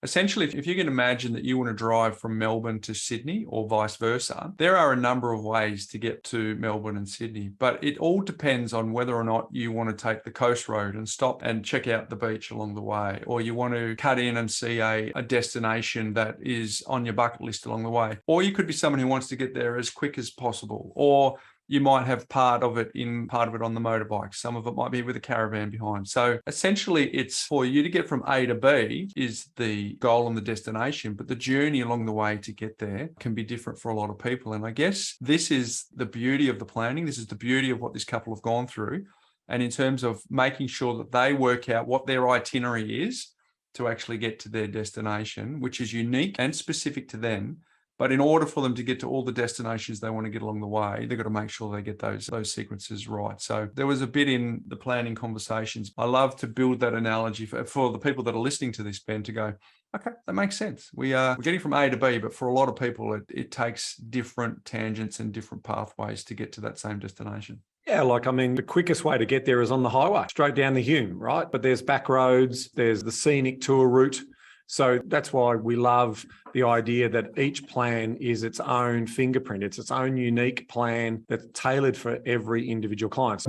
Essentially, if you can imagine that you want to drive from Melbourne to Sydney or vice versa, there are a number of ways to get to Melbourne and Sydney, but it all depends on whether or not you want to take the coast road and stop and check out the beach along the way, or you want to cut in and see a destination that is on your bucket list along the way. Or you could be someone who wants to get there as quick as possible, or you might have part of it on the motorbike. Some of it might be with a caravan behind. So essentially it's for you to get from A to B is the goal and the destination, but the journey along the way to get there can be different for a lot of people. And I guess this is the beauty of the planning. This is the beauty of what this couple have gone through. And in terms of making sure that they work out what their itinerary is to actually get to their destination, which is unique and specific to them. But in order for them to get to all the destinations they want to get along the way, they've got to make sure they get those sequences right. So there was a bit in the planning conversations. I love to build that analogy for the people that are listening to this, Ben, to go, okay, that makes sense. We're getting from A to B, but for a lot of people, it takes different tangents and different pathways to get to that same destination. Yeah, the quickest way to get there is on the highway, straight down the Hume, right? But there's back roads, there's the scenic tour route. So that's why we love the idea that each plan is its own fingerprint. It's its own unique plan that's tailored for every individual client.